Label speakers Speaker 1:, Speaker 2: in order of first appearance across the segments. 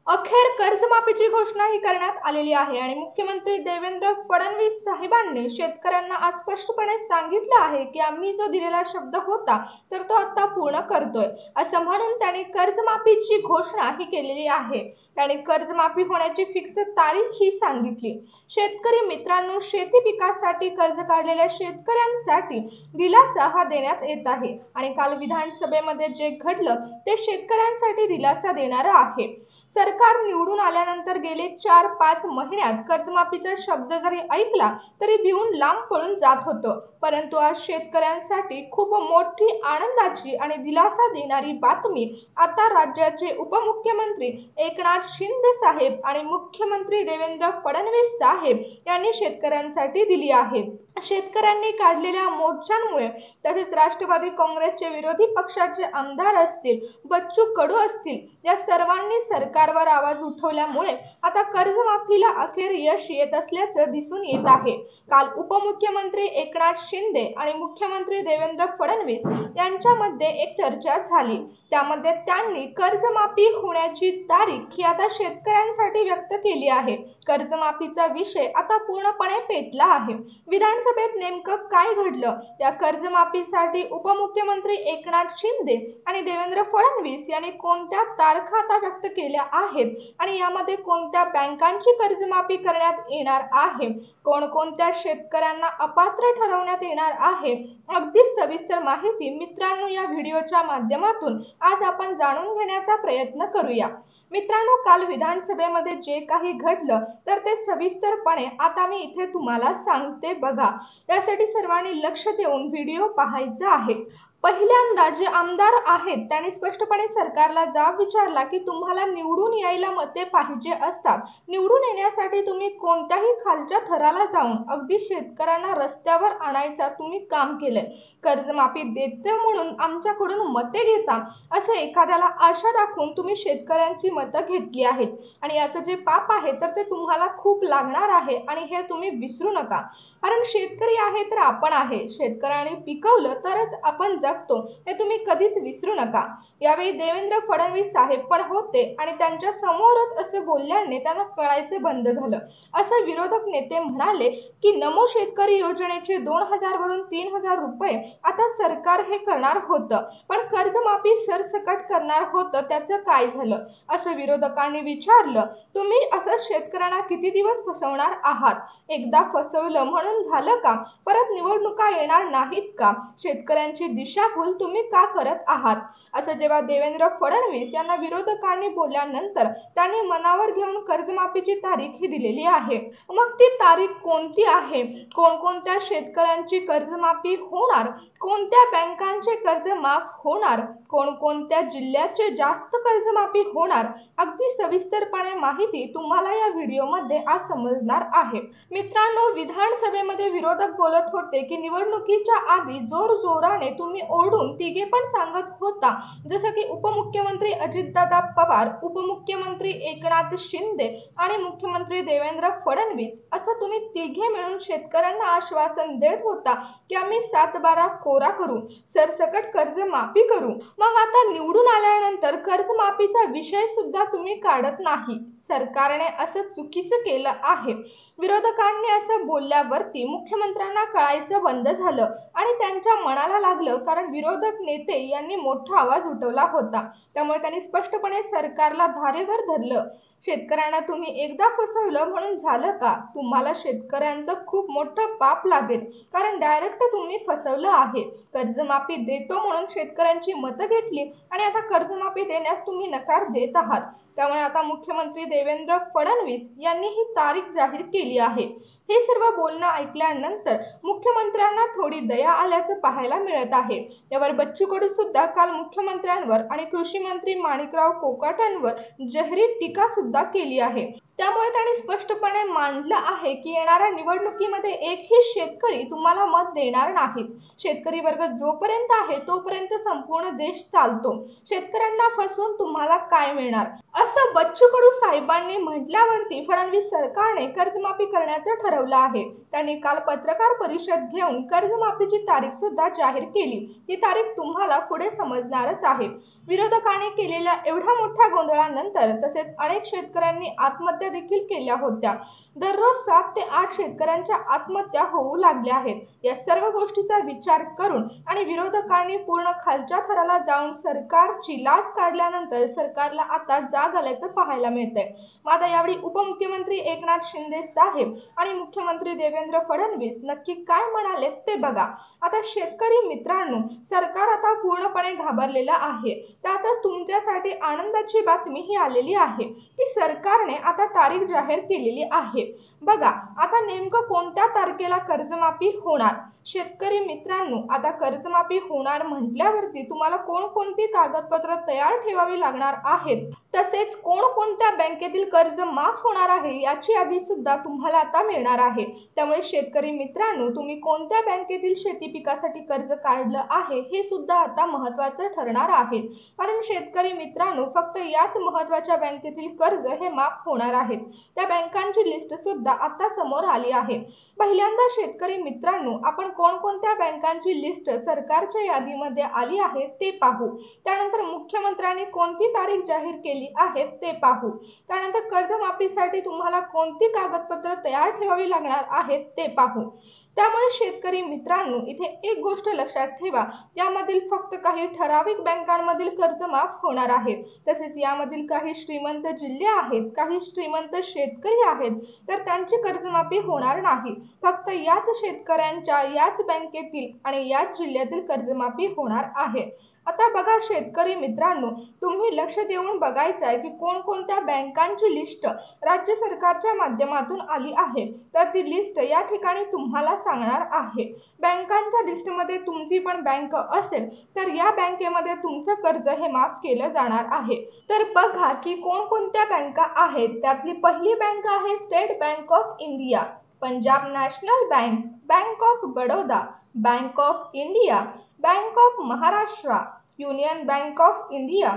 Speaker 1: अखेर कर्जमाफीची घोषणा ही करण्यात आलेली आहे आणि मुख्यमंत्री देवेंद्र फडणवीस साहेबांनी शेतकऱ्यांना आज स्पष्टपणे सांगितलं आहे की आम्ही जो दिलेला शब्द होता तर तो आता पूर्ण करतोय असं म्हणून त्यांनी कर्जमाफीची घोषणा ही केलेली आहे। त्यांनी कर्जमाफी होण्याची फिक्स तारीख ही सांगितली। शेतकरी मित्रांनो, शेती पिकासाठी कर्ज काढलेल्या शेतकऱ्यांसाठी दिलासा हा देण्यात येत आहे आणि काल विधानसभेमध्ये जे घडलं ते शेतकऱ्यांसाठी दिलासा देणारं आहे। सरकार निवडून आल्यानंतर गेले 4-5 महिन्यात कर्जमाफीचा शब्द जरी ऐकला तरी भिवून लांब पळून जात होतं, परंतु आज शेतकऱ्यांसाठी खूप मोठी आनंदाची आणि दिलासा देणारी बातमी आता राज्याचे उपमुख्यमंत्री एकनाथ शिंदे साहेब आणि मुख्यमंत्री देवेंद्र फडणवीस साहेब यांनी शेतकऱ्यांसाठी दिली आहे। शेतकऱ्यांनी काढलेल्या मोर्चांमुळे तसेच राष्ट्रवादी काँग्रेसचे विरोधी पक्षाचे आमदार असतील, बच्चू कडू असतील, या सर्वांनी सरकारवर आवाज उठवल्यामुळे आता कर्जमाफीला अखेर यश येत असल्याचं दिसून येत आहे। काल उपमुख्यमंत्री एकनाथ शिंदे आणि मुख्यमंत्री देवेंद्र फडणवीस यांच्यामध्ये एक चर्चा झाली। त्यामध्ये त्यांनी कर्जमाफी होण्याची तारीख ही आता शेतकऱ्यांसाठी व्यक्त केली आहे। कर्जमाफीचा विषय आता पूर्णपणे पेटला आहे। विधानसभेत नेमकं काय घडलं, या कर्जमाफीसाठी उपमुख्यमंत्री एकनाथ शिंदे आणि देवेंद्र फडणवीस यांनी कोणत्या तारखा आता व्यक्त केल्या आहेत आणि यामध्ये कोणत्या बँकांची कर्जमाफी करण्यात येणार आहे, कोणकोणत्या शेतकऱ्यांना अपात्र ठरवण्यात येणार आहे, अगदी सविस्तर माहिती मित्रांनो या व्हिडिओच्या माध्यमातून आज आपण जाणून घेण्याचा प्रयत्न करूया। मित्रांनो, काल विधानसभेमध्ये जे काही घडलं तर ते सविस्तरपणे आता मी इथे तुम्हाला सांगते बघा। यासाठी सर्वांनी लक्ष देऊन व्हिडिओ पाहायचा आहे। पहिल्यांदा जे आमदार आहेत त्यांनी स्पष्टपणे सरकारला जाब विचारला की तुम्हाला निवडून यायला मते पाहिजे असतात, निवडून येण्यासाठी तुम्ही कोणत्याही खालच्या थराला जाऊन अगदी शेतकऱ्यांना रस्त्यावर आणायचा तुम्ही काम केलंय। कर्जमाफी देते म्हणून आमच्याकडून मते घेता असं एखाद्याला आशा दाखवून तुम्ही शेतकऱ्यांची मतं घेतली आहेत आणि याचं जे पाप आहे तर ते तुम्हाला खूप लागणार आहे आणि हे तुम्ही विसरू नका। कारण शेतकरी आहे तर आपण आहे, शेतकऱ्यांनी पिकवलं तरच आपण जगतो हे तुम्ही कधीच विसरू नका। यावेळी देवेंद्र फडणवीस साहेब पण होते आणि त्यांच्या समोरच असे बोलल्याने त्यांना कळायचे बंद झालं। असं विरोधक नेते म्हणाले की नमो शेतकरी योजनेचे 2000 वरून 3000 रुपये आता सरकार हे करणार होतं, पण कर्जमाफी सरसकट करणार होतं, त्याचं काय झालं असं विरोधकांनी विचारलं। तुम्ही असं शेतकऱ्यांना किती दिवस फसवणार आहात? एकदा फसवलं म्हणून झालं का? परत निवडणुका येणार नाहीत का? शेतकऱ्यांची दिशाभूल तुम्ही का करत आहात? असं जेव्हा देवेंद्र फडणवीस यांना विरोधकांनी बोलल्यानंतर त्यांनी मनावर घेऊन कर्जमाफीची तारीख ही दिलेली आहे। मग ती तारीख कोणती आहे? कोणकोणत्या शेतकऱ्यांची कर्जमाफी होणार? कोणत्या बँकांचे कर्ज माफ होणार? कोणकोणत्या जिल्ह्याचे जास्त कर्जमाफी होणार? अगदी सविस्तरपणे माहिती तुम्हाला या व्हिडिओमध्ये आज समजणार आहे। मित्रांनो, विधानसभेमध्ये विरोधक बोलत होते की निवडणुकीच्या आधी जोरजोराने तुम्ही ओरडून तिघे पण सांगत होता, जसं की उपमुख्यमंत्री अजितदादा पवार, उपमुख्यमंत्री एकनाथ शिंदे आणि मुख्यमंत्री देवेंद्र फडणवीस, असं तुम्ही तिघे मिळून शेतकऱ्यांना आश्वासन देत होता की आम्ही 7/12 कोरा करू, सरसकट कर्जमाफी करू। मग आता निवडून आल्यानंतर कर्जमाफीचा विषय सुद्धा तुम्ही काढत नाही। सरकारने असं चुकीचं केलं आहे। विरोधकांनी असं बोलल्यावरती मुख्यमंत्र्यांना कळायचं बंद झालं आणि त्यांच्या मनाला लागलं, कारण विरोधक नेते यांनी मोठा आवाज उठवला होता, त्यामुळे त्यांनी स्पष्टपणे सरकारला धारेवर धरलं। शेतकऱ्यांना तुम्ही एकदा फसवलं म्हणून झालं का? तुम्हाला शेतकऱ्यांचं खूप मोठं पाप लागेल, कारण डायरेक्ट तुम्ही फसवलं आहे। कर्जमाफी देतो म्हणून शेतकऱ्यांची मतं घेतली आणि आता कर्जमाफी देण्यास तुम्ही नकार देत आहात। त्यामुळे आता मुख्यमंत्री देवेंद्र फडणवीस यांनी ही तारीख जाहीर केली आहे। हे सर्व बोलणं ऐकल्यानंतर मुख्यमंत्र्यांना थोडी दया आल्याचं पाहायला मिळत आहे। यावर बच्चू कडू सुद्धा काल मुख्यमंत्र्यांवर आणि कृषी मंत्री माणिकराव कोकाटेंवर जाहीर टीका सुद्धा केली आहे। त्यामुळे त्यांनी स्पष्टपणे मांडलं आहे की येणाऱ्या निवडणुकीमध्ये एकही शेतकरी तुम्हाला मत देणार नाहीत। शेतकरी वर्ग जोपर्यंत आहे तोपर्यंत संपूर्ण देश चालतो। शेतकऱ्यांना फसवून तुम्हाला काय मिळणार? असं बच्चू कडू साहेबांनी म्हटल्यावरती फडणवीस सरकारने कर्जमाफी करण्याचं ठरवलं आहे। त्यांनी काल पत्रकार परिषद घेऊन कर्जमाफीची तारीख सुद्धा जाहीर केली। ती तारीख तुम्हाला पुढे समजणारच आहे। विरोधकांनी केलेल्या एवढ्या मोठ्या गोंधळानंतर तसेच अनेक शेतकऱ्यांनी आत्महत्या देखील केल्या होत्या। दररोज 7 ते 8 शेतकऱ्यांच्या आत्महत्या होऊ लागल्या आहेत। या सर्व गोष्टीचा विचार करून आणि विरोधकांनी पूर्ण खालच्या थराला जाऊन सरकारची लाच काढल्यानंतर सरकारला आता जाग आल्याचं पाहायला मिळतंय। मात्र यावेळी उपमुख्यमंत्री एकनाथ शिंदे साहेब आणि मुख्यमंत्री देवेंद्र फडणवीस नक्की काय म्हणाले ते बघा। आता शेतकरी मित्रांनो, सरकार आता पूर्णपणे घाबरलेलं आहे। त्यातच तुमच्यासाठी आनंदाची बातमी ही आलेली आहे की सरकारने आता तारीख जाहीर केलेली आहे। बघा आता नेमकं कोणत्या तारखेला कर्जमाफी होणार। शेतकरी मित्रांनो, आता कर्जमाफी होणार म्हटल्यावरती तुम्हाला कोणकोणती कागदपत्र तयार ठेवावी लागणार आहेत, तसेच कोणकोणत्या बँकेतील कर्ज माफ होणार आहे याची यादी सुद्धा तुम्हाला आता मिळणार आहे। त्यामुळे शेतकरी मित्रांनो, तुम्ही कोणत्या बँकेतील शेती पिकासाठी कर्ज काढलं आहे हे सुद्धा आता महत्त्वाचं ठरणार आहे। कारण शेतकरी मित्रांनो, फक्त याच महत्त्वाच्या बँकेतील कर्ज हे माफ होणार आहेत। त्या बँकांची लिस्ट सुद्धा आता समोर आली आहे। पहिल्यांदा शेतकरी मित्रांनो, आपण कोणकोणत्या बँकांची लिस्ट सरकारच्या यादीमध्ये आली आहे ते पाहू। त्यानंतर मुख्यमंत्र्यांनी कोणती तारीख जाहीर केली आहे ते पाहू। त्यानंतर कर्जमाफीसाठी तुम्हाला कोणती कागदपत्र तयार ठेवावी लागणार आहेत ते पाहू। त्यामुळे शेतकरी मित्रांनो, इथे एक गोष्ट लक्षात ठेवा, यामधील फक्त काही ठराविक बँकांमधील कर्ज माफ होणार आहे। तसेच यामधील काही श्रीमंत जिल्हे आहेत, काही श्रीमंत शेतकरी आहेत, तर त्यांची कर्जमाफी होणार नाही। फक्त याच शेतकऱ्यांच्या, याच बँकेतील आणि याच जिल्ह्यातील कर्जमाफी होणार आहे। आता बघा शेतकरी मित्रांनो, तुम्ही लक्ष देऊन बघायचं आहे की कोणकोणत्या बँकांची लिस्ट राज्य सरकारच्या माध्यमातून आली आहे। तर ती लिस्ट या ठिकाणी तुम्हाला सांगणार आहे। बँकांच्या लिस्टमध्ये तुमची पण बँक असेल तर या बँकेमध्ये तुमचं कर्ज हे माफ केलं जाणार आहे। तर बघा की कोणकोणत्या बँका आहेत। त्यातली पहिली बँक आहे state bank of India, Punjab national bank, bank of Baroda, bank of India, bank of Maharashtra, union bank of India,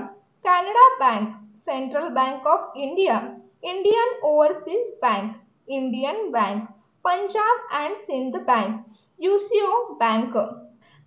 Speaker 1: Canara bank, central bank of India, Indian overseas bank, Indian bank, Punjab and Sindh bank, UCO bank,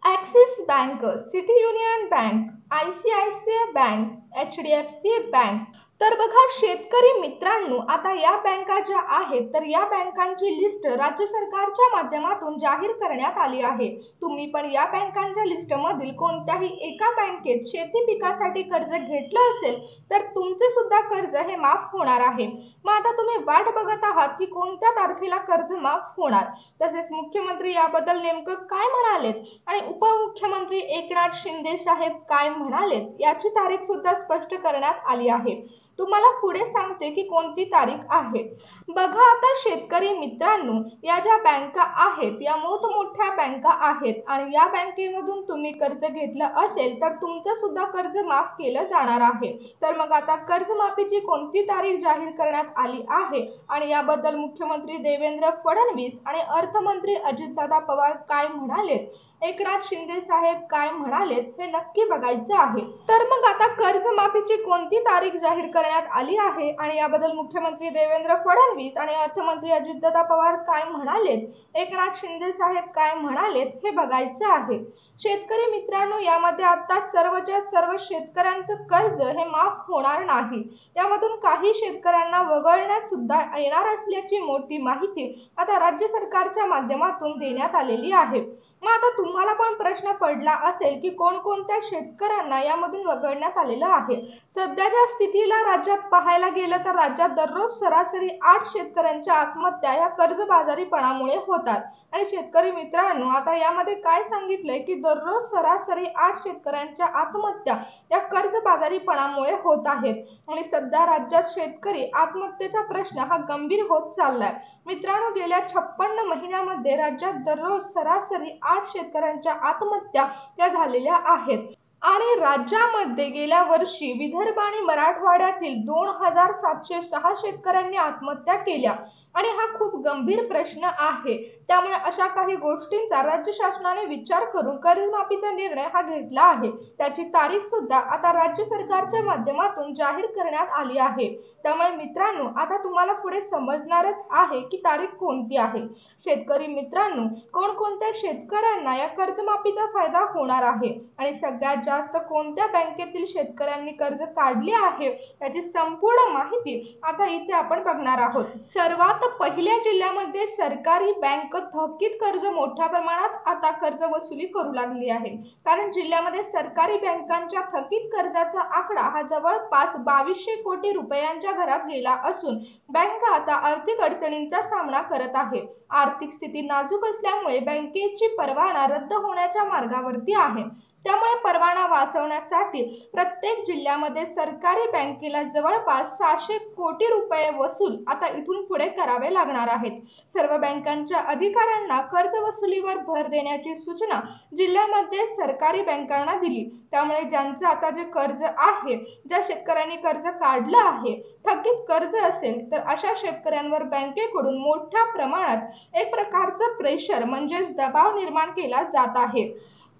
Speaker 1: Axis bank, city union bank, ICICI bank, HDFC bank. तर बघा शेतकरी मित्रांनो, आता या बँका ज्या आहेत तर या बँकांची लिस्ट राज्य सरकारच्या माध्यमातून जाहीर करण्यात आली आहे। तुम्ही पण या बँकांच्या लिस्टमधील कोणत्याही एका बँकेत शेती पिकासाठी कर्ज घेतलं असेल तर तुमचे सुद्धा कर्ज हे माफ होणार आहे। मग आता तुम्ही वाट बघत आहात की कोणत्या तारखेला कर्ज माफ होणार, तसेच मुख्यमंत्री याबद्दल नेमकं काय म्हणालेत आणि उपमुख्यमंत्री एकनाथ शिंदे साहेब काय म्हणालेत याची तारीख सुद्धा स्पष्ट करण्यात आली आहे। तुम्हाला पुढे सांगते की कोणती तारीख आहे। बघा आता शेतकरी मित्रांनो, या ज्या बँका आहेत या मोठमोठ्या बँका आहेत आणि या बँकेमधून तुम्ही कर्ज घेतलं असेल तर तुमचं सुद्धा कर्ज माफ केलं जाणार आहे। तर मग आता कर्जमाफीची कोणती तारीख जाहीर करण्यात आली आहे आणि याबद्दल मुख्यमंत्री देवेंद्र फडणवीस आणि अर्थमंत्री अजितदादा पवार काय म्हणालेत, एकनाथ शिंदे साहेब काय म्हणालेत हे नक्की बघायचं आहे। तर मग आता कर्जमाफीची कोणती तारीख जाहीर करण्यात आली आहे आणि याबद्दल मुख्यमंत्री देवेंद्र फडणवीस आणि अर्थमंत्री अजितदादा पवार काय म्हणालेत, एकनाथ शिंदे साहेब काय म्हणालेत हे बघायचं आहे। शेतकरी मित्रांनो, यामध्ये आता सर्वच्या सर्व शेतकऱ्यांचं कर्ज हे माफ होणार नाही। यामधून काही शेतकऱ्यांना वगळण्यात सुद्धा येणार असल्याची मोठी माहिती आता राज्य सरकारच्या माध्यमातून देण्यात आलेली आहे। मग आता तुम्हाला पण प्रश्न पडला असेल की कोणकोणत्या शेतकऱ्यांना यामधून वगळण्यात आलेलं आहे। सध्याच्या स्थितीला राज्यात पाहायला गेलं तर राज्यात दररोज सरासरी 8 शेतकऱ्यांच्या आत्महत्या या कर्जबाजारीपणामुळे होतात। आणि शेतकरी मित्रांनो, आता यामध्ये काय सांगितलंय की दररोज सरासरी 8 शेतकऱ्यांच्या आत्महत्या या कर्जबाजारीपणामुळे होत आहेत आणि सध्या राज्यात शेतकरी आत्महत्येचा प्रश्न हा गंभीर होत चाललाय। मित्रांनो, गेल्या 56 महिन्यामध्ये राज्यात दररोज सरासरी 8 शेतकऱ्यांच्या आत्महत्या या झालेल्या आहेत। आणि राज्यामध्ये गेल्या वर्षी विदर्भ आणि मराठवाड्यातील 2,706 शेतकऱ्यांनी आत्महत्या केल्या आणि हा खूप गंभीर प्रश्न आहे. त्यामुळे अशा काही गोष्टींचा राज्य शासनाने विचार करून कर्जमाफीचा निर्णय हा घेतला आहे. त्याची तारीख सुद्धा आता राज्य सरकारच्या माध्यमातून जाहीर करण्यात आली आहे. त्यामुळे मित्रांनो, आता तुम्हाला पुढे समजणारच आहे की तारीख कोणती आहे. शेतकरी मित्रांनो, कोणकोणत्या शेतकऱ्यांना या कर्जमाफीचा फायदा होणार आहे आणि सगळ्यात जास्त कोणत्या बँकेतील शेतकऱ्यांनी कर्ज काढले आहे याची संपूर्ण माहिती आता इथे आपण बघणार आहोत. सर्वात पहिल्या जिल्ह्यामध्ये सरकारी बँक थकीत कर्ज मोठ्या प्रमाणात आता कर्ज वसुली करू लागली आहे. कारण जिल्ह्यामध्ये सरकारी बँकांच्या थकीत कर्जाचा आकडा हा जवळपास 2200 कोटी रुपयांच्या घरात गेला असून बँक आता आर्थिक अडचणींचा सामना करत आहे. आर्थिक स्थिती नाजूक असल्यामुळे बँकेची परवाना रद्द होण्याच्या मार्गावरती आहे. त्यामुळे परवाना वाचवण्यासाठी प्रत्येक जिल्ह्यामध्ये सरकारी बँकेला जवळपास 600 कोटी रुपये वसूल आता इथून पुढे करावे लागणार आहेत. सर्व बँकांच्या अधिकाऱ्यांना कर्ज वसुलीवर भर देण्याची सूचना जिल्ह्यामध्ये सरकारी बँकांना दिली. त्यामुळे ज्यांचं आता जे कर्ज आहे, ज्या शेतकऱ्यांनी कर्ज काढलं आहे, थकीत कर्ज असेल तर अशा शेतकऱ्यांवर बँकेकडून मोठ्या प्रमाणात एक प्रकारचं प्रेशर म्हणजेच दबाव निर्माण केला जात आहे.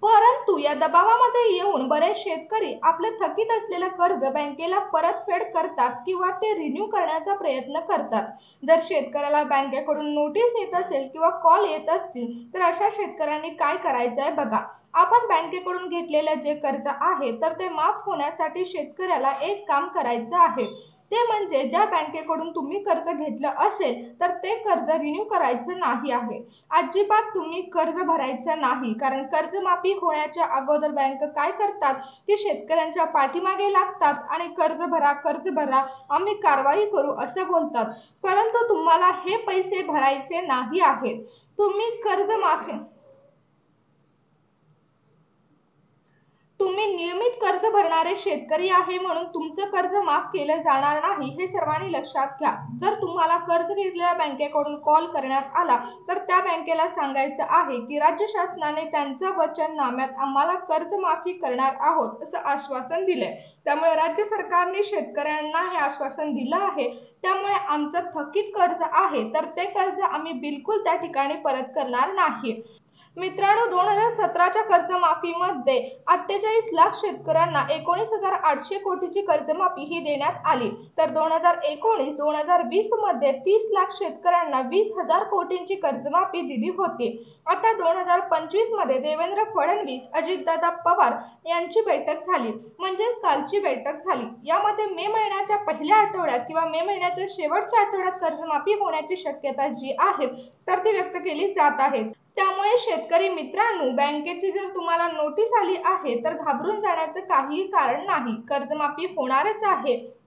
Speaker 1: परंतु या दबावामध्ये येऊन बरेच शेतकरी आपले थकीत असलेलं कर्ज बँकेला परतफेड करतात किंवा ते रिन्यू करण्याचा प्रयत्न करतात. जर शेतकऱ्याला बँकेकडून नोटीस येत असेल किंवा कॉल येत असतील तर अशा शेतकऱ्यांनी काय करायचं आहे बघा. आपण बँकेकडून घेतलेलं जे कर्ज आहे तर ते माफ होण्यासाठी शेतकऱ्याला एक काम करायचं आहे. ते म्हणजे ज्या बँकेकडून तुम्ही कर्ज घेतलं असेल तर ते कर्ज रिन्यू करायचं नाही आहे. अजिबात तुम्ही कर्ज भरायचं नाही. कारण कर्जमाफी होण्याच्या अगोदर बँक काय करतात की शेतकऱ्यांच्या पाठीमागे लागतात आणि कर्ज भरा, आम्ही कारवाई करू असं बोलतात. परंतु तुम्हाला हे पैसे भरायचे नाही आहेत. तुम्ही नियमित कर्ज भरणारे शेतकरी आहे म्हणून तुमचं कर्ज माफ केलं जाणार नाही हे सर्वांनी लक्षात घ्या. जर तुम्हाला कर्ज घेतलेल्या बँकेकडून कॉल करण्यात आला तर त्या बँकेला सांगायचं आहे की राज्य शासनाने त्यांच्या वचननाम्यात आम्हाला कर्ज माफी करणार आहोत असं आश्वासन दिलंय. त्यामुळे राज्य सरकारने शेतकऱ्यांना हे आश्वासन दिलं आहे. त्यामुळे आमचं थकीत कर्ज आहे तर ते कर्ज आम्ही बिलकुल त्या ठिकाणी परत करणार नाही. मित्रांनो, 2017च्या कर्जमाफीमध्ये 48 लाख शेतकऱ्यांना 19,800 कोटीची कर्जमाफी ही देण्यात आली. तर 2019-2020 मध्ये 30 लाख शेतकऱ्यांना 20,000 कोटींची कर्जमाफी दिली होती. आता 2025 मध्ये देवेंद्र फडणवीस, अजितदादा पवार यांची बैठक झाली. म्हणजेच कालची बैठक झाली. यामध्ये मे महिन्याच्या पहिल्या आठवड्यात किंवा मे महिन्याच्या शेवटच्या आठवड्यात कर्जमाफी होण्याची शक्यता जी आहे तर ती व्यक्त केली जात आहे. त्यामुळे शेतकरी मित्रांनो, बँकेची जर तुम्हाला नोटीस आली आहे तर घाबरून जाण्याचं काहीही कारण नाही. कर्जमाफी होणारच आहे.